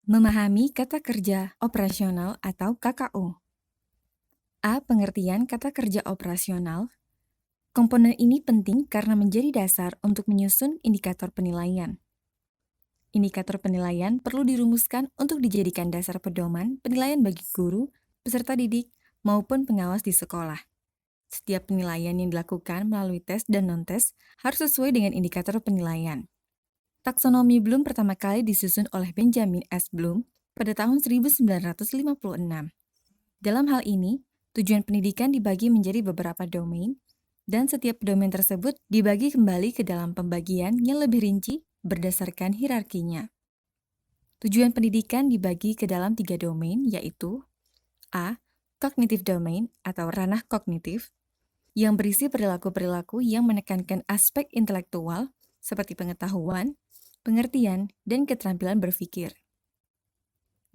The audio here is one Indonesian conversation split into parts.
Memahami kata kerja operasional atau KKO. A. Pengertian kata kerja operasional. Komponen ini penting karena menjadi dasar untuk menyusun indikator penilaian. Indikator penilaian perlu dirumuskan untuk dijadikan dasar pedoman penilaian bagi guru, peserta didik, maupun pengawas di sekolah. Setiap penilaian yang dilakukan melalui tes dan non-tes harus sesuai dengan indikator penilaian. Taksonomi Bloom pertama kali disusun oleh Benjamin S. Bloom pada tahun 1956. Dalam hal ini, tujuan pendidikan dibagi menjadi beberapa domain, dan setiap domain tersebut dibagi kembali ke dalam pembagian yang lebih rinci berdasarkan hierarkinya. Tujuan pendidikan dibagi ke dalam 3 domain, yaitu A. Cognitive domain atau ranah kognitif, yang berisi perilaku-perilaku yang menekankan aspek intelektual seperti pengetahuan, pengertian, dan keterampilan berpikir.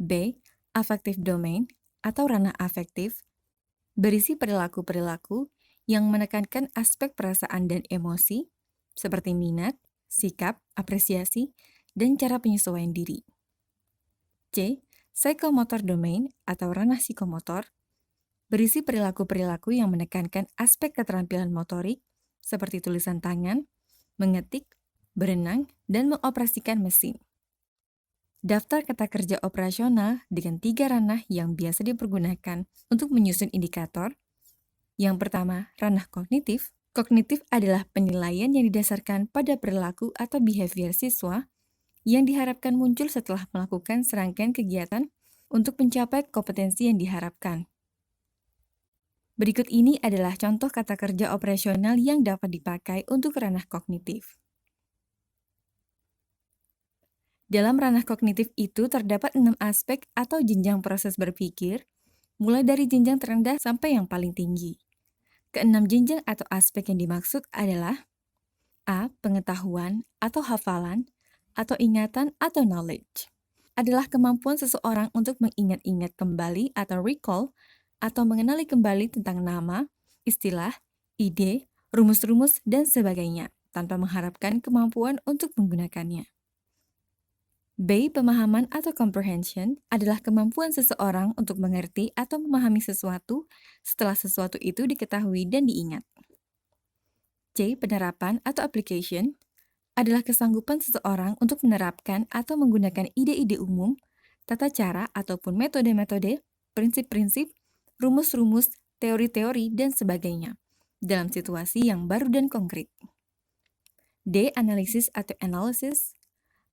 B. Affective domain atau ranah afektif, berisi perilaku-perilaku yang menekankan aspek perasaan dan emosi, seperti minat, sikap, apresiasi, dan cara penyesuaian diri. C. Psychomotor domain atau ranah psikomotor, berisi perilaku-perilaku yang menekankan aspek keterampilan motorik, seperti tulisan tangan, mengetik, berenang, dan mengoperasikan mesin. Daftar kata kerja operasional dengan 3 ranah yang biasa dipergunakan untuk menyusun indikator. Yang pertama, ranah kognitif. Kognitif adalah penilaian yang didasarkan pada perilaku atau behavior siswa yang diharapkan muncul setelah melakukan serangkaian kegiatan untuk mencapai kompetensi yang diharapkan. Berikut ini adalah contoh kata kerja operasional yang dapat dipakai untuk ranah kognitif. Dalam ranah kognitif itu terdapat 6 aspek atau jenjang proses berpikir, mulai dari jenjang terendah sampai yang paling tinggi. Keenam jenjang atau aspek yang dimaksud adalah A. Pengetahuan atau hafalan, atau ingatan atau knowledge. Adalah kemampuan seseorang untuk mengingat-ingat kembali atau recall, atau mengenali kembali tentang nama, istilah, ide, rumus-rumus, dan sebagainya, tanpa mengharapkan kemampuan untuk menggunakannya. B. Pemahaman atau comprehension adalah kemampuan seseorang untuk mengerti atau memahami sesuatu setelah sesuatu itu diketahui dan diingat. C. Penerapan atau application adalah kesanggupan seseorang untuk menerapkan atau menggunakan ide-ide umum, tata cara ataupun metode-metode, prinsip-prinsip, rumus-rumus, teori-teori, dan sebagainya dalam situasi yang baru dan konkret. D. Analisis atau analysis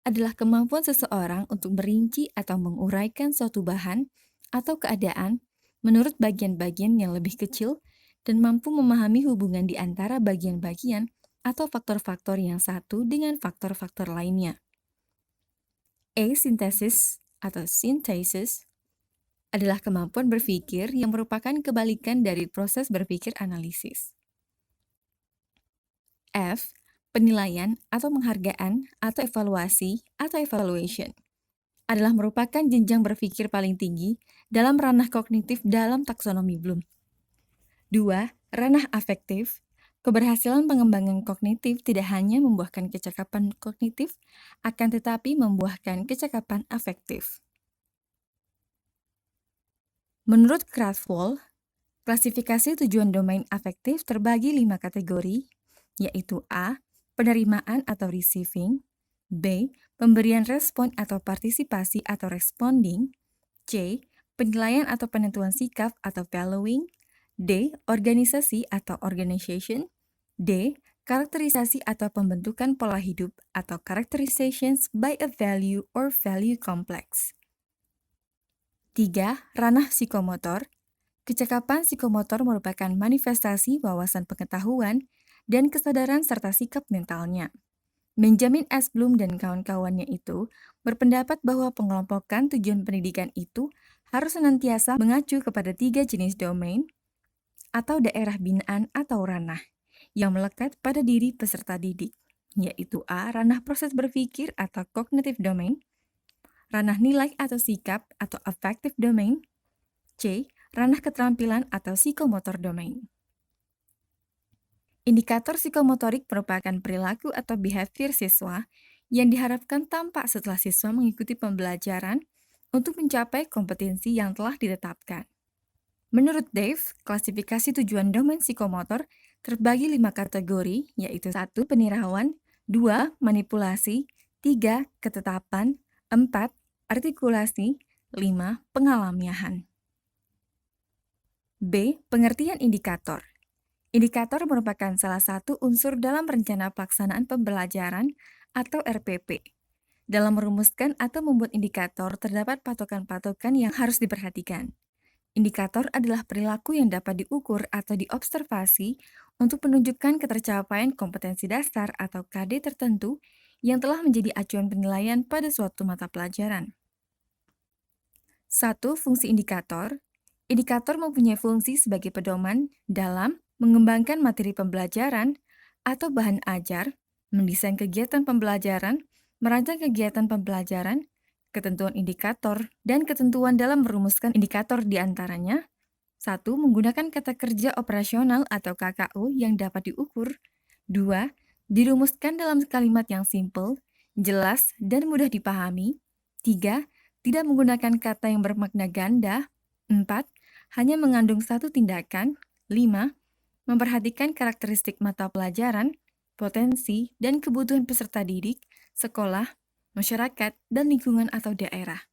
adalah kemampuan seseorang untuk merinci atau menguraikan suatu bahan atau keadaan menurut bagian-bagian yang lebih kecil dan mampu memahami hubungan di antara bagian-bagian atau faktor-faktor yang satu dengan faktor-faktor lainnya. A. Synthesis atau synthesis adalah kemampuan berpikir yang merupakan kebalikan dari proses berpikir analisis. F. Penilaian atau penghargaan atau evaluasi atau evaluation adalah merupakan jenjang berpikir paling tinggi dalam ranah kognitif dalam taksonomi Bloom. 2. Ranah afektif. Keberhasilan pengembangan kognitif tidak hanya membuahkan kecakapan kognitif, akan tetapi membuahkan kecakapan afektif. Menurut Krathwohl, klasifikasi tujuan domain afektif terbagi 5 kategori, yaitu A. Penerimaan atau receiving, B. Pemberian respon atau partisipasi atau responding, C. Penilaian atau penentuan sikap atau valuing, D. Organisasi atau organization, D. Karakterisasi atau pembentukan pola hidup atau characterizations by a value or value complex. 3. Ranah psikomotor. Kecakapan psikomotor merupakan manifestasi wawasan pengetahuan dan kesadaran serta sikap mentalnya. Benjamin S. Bloom dan kawan-kawannya itu berpendapat bahwa pengelompokan tujuan pendidikan itu harus senantiasa mengacu kepada 3 jenis domain atau daerah binaan atau ranah yang melekat pada diri peserta didik, yaitu A. Ranah proses berpikir atau cognitive domain, ranah nilai atau sikap atau affective domain, C. Ranah keterampilan atau psikomotor domain. Indikator psikomotorik merupakan perilaku atau behavior siswa yang diharapkan tampak setelah siswa mengikuti pembelajaran untuk mencapai kompetensi yang telah ditetapkan. Menurut Dave, klasifikasi tujuan domain psikomotor terbagi 5 kategori, yaitu 1. Penirawan, 2. Manipulasi, 3. Ketetapan, 4. Artikulasi, 5. Pengalamiahan. B. Pengertian indikator. Indikator merupakan salah satu unsur dalam rencana pelaksanaan pembelajaran atau RPP. Dalam merumuskan atau membuat indikator, terdapat patokan-patokan yang harus diperhatikan. Indikator adalah perilaku yang dapat diukur atau diobservasi untuk menunjukkan ketercapaian kompetensi dasar atau KD tertentu yang telah menjadi acuan penilaian pada suatu mata pelajaran. 1. Fungsi indikator. Indikator mempunyai fungsi sebagai pedoman dalam mengembangkan materi pembelajaran atau bahan ajar, mendesain kegiatan pembelajaran, merancang kegiatan pembelajaran, ketentuan indikator, dan ketentuan dalam merumuskan indikator diantaranya. 1. Menggunakan kata kerja operasional atau KKO yang dapat diukur. 2. Dirumuskan dalam kalimat yang simpel, jelas, dan mudah dipahami. 3. Tidak menggunakan kata yang bermakna ganda. 4. Hanya mengandung satu tindakan. 5. Memperhatikan karakteristik mata pelajaran, potensi, dan kebutuhan peserta didik, sekolah, masyarakat, dan lingkungan atau daerah.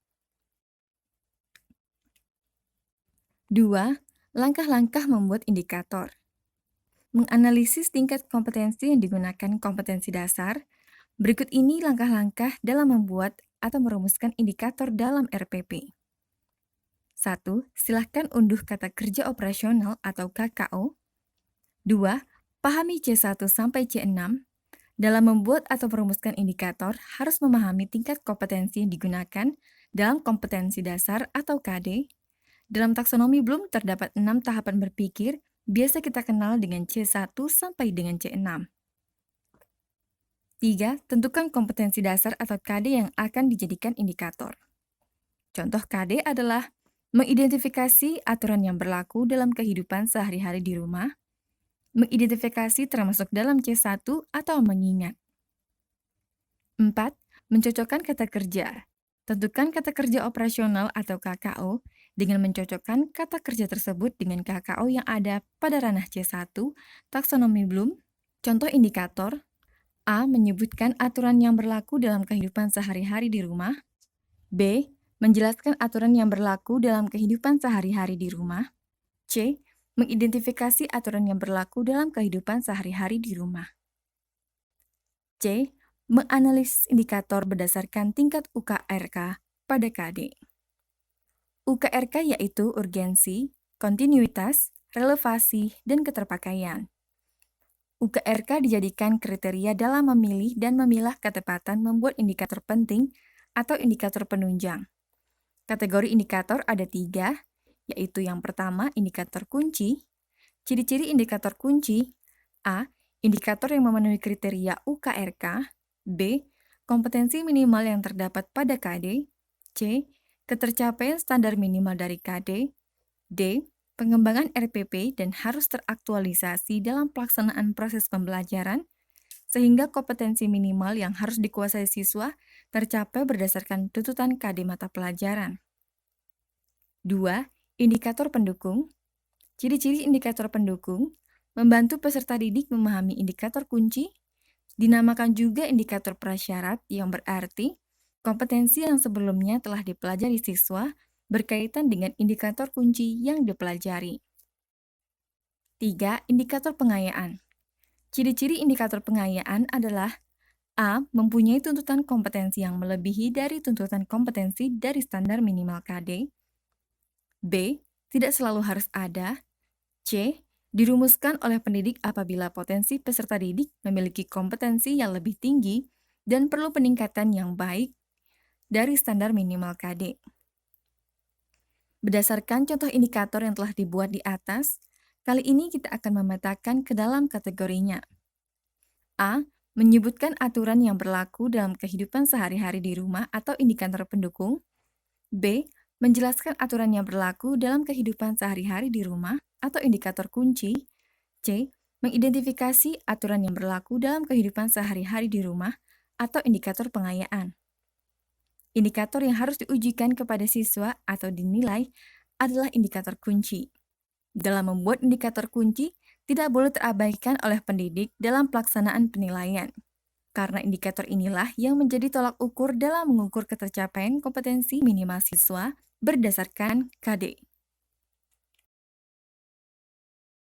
2. Langkah-langkah membuat indikator. Menganalisis tingkat kompetensi yang digunakan kompetensi dasar. Berikut ini langkah-langkah dalam membuat atau merumuskan indikator dalam RPP. 1. Silahkan unduh kata kerja operasional atau KKO. 2. Pahami C1 sampai C6. Dalam membuat atau merumuskan indikator, harus memahami tingkat kompetensi yang digunakan dalam kompetensi dasar atau KD. Dalam taksonomi Bloom terdapat 6 tahapan berpikir, biasa kita kenal dengan C1 sampai dengan C6. 3. Tentukan kompetensi dasar atau KD yang akan dijadikan indikator. Contoh KD adalah mengidentifikasi aturan yang berlaku dalam kehidupan sehari-hari di rumah, mengidentifikasi termasuk dalam C1 atau mengingat. 4. Mencocokkan kata kerja. Tentukan kata kerja operasional atau KKO dengan mencocokkan kata kerja tersebut dengan KKO yang ada pada ranah C1, taksonomi Bloom. Contoh indikator, A. Menyebutkan aturan yang berlaku dalam kehidupan sehari-hari di rumah. B. Menjelaskan aturan yang berlaku dalam kehidupan sehari-hari di rumah. C. Mengidentifikasi aturan yang berlaku dalam kehidupan sehari-hari di rumah. C. Menganalisis indikator berdasarkan tingkat UKRK pada KD. UKRK yaitu urgensi, kontinuitas, relevasi, dan keterpakaian. UKRK dijadikan kriteria dalam memilih dan memilah ketepatan membuat indikator penting atau indikator penunjang. Kategori indikator ada 3, yaitu yang pertama indikator kunci. Ciri-ciri indikator kunci: A. Indikator yang memenuhi kriteria UKRK. B. Kompetensi minimal yang terdapat pada KD. C. Ketercapaian standar minimal dari KD. D. Pengembangan RPP dan harus teraktualisasi dalam pelaksanaan proses pembelajaran, sehingga kompetensi minimal yang harus dikuasai siswa tercapai berdasarkan tuntutan KD mata pelajaran. 2. Indikator pendukung. Ciri-ciri indikator pendukung: membantu peserta didik memahami indikator kunci, dinamakan juga indikator prasyarat yang berarti kompetensi yang sebelumnya telah dipelajari siswa berkaitan dengan indikator kunci yang dipelajari. 3. Indikator pengayaan. Ciri-ciri indikator pengayaan adalah A. Mempunyai tuntutan kompetensi yang melebihi dari tuntutan kompetensi dari standar minimal KD. B. Tidak selalu harus ada. C. Dirumuskan oleh pendidik apabila potensi peserta didik memiliki kompetensi yang lebih tinggi dan perlu peningkatan yang baik dari standar minimal KD. Berdasarkan contoh indikator yang telah dibuat di atas, kali ini kita akan memetakan ke dalam kategorinya. A. Menyebutkan aturan yang berlaku dalam kehidupan sehari-hari di rumah atau indikator pendukung. B. Menjelaskan aturan yang berlaku dalam kehidupan sehari-hari di rumah atau indikator kunci. C. Mengidentifikasi aturan yang berlaku dalam kehidupan sehari-hari di rumah atau indikator pengayaan. Indikator yang harus diujikan kepada siswa atau dinilai adalah indikator kunci. Dalam membuat indikator kunci, tidak boleh terabaikan oleh pendidik dalam pelaksanaan penilaian, karena indikator inilah yang menjadi tolak ukur dalam mengukur ketercapaian kompetensi minimal siswa berdasarkan KD.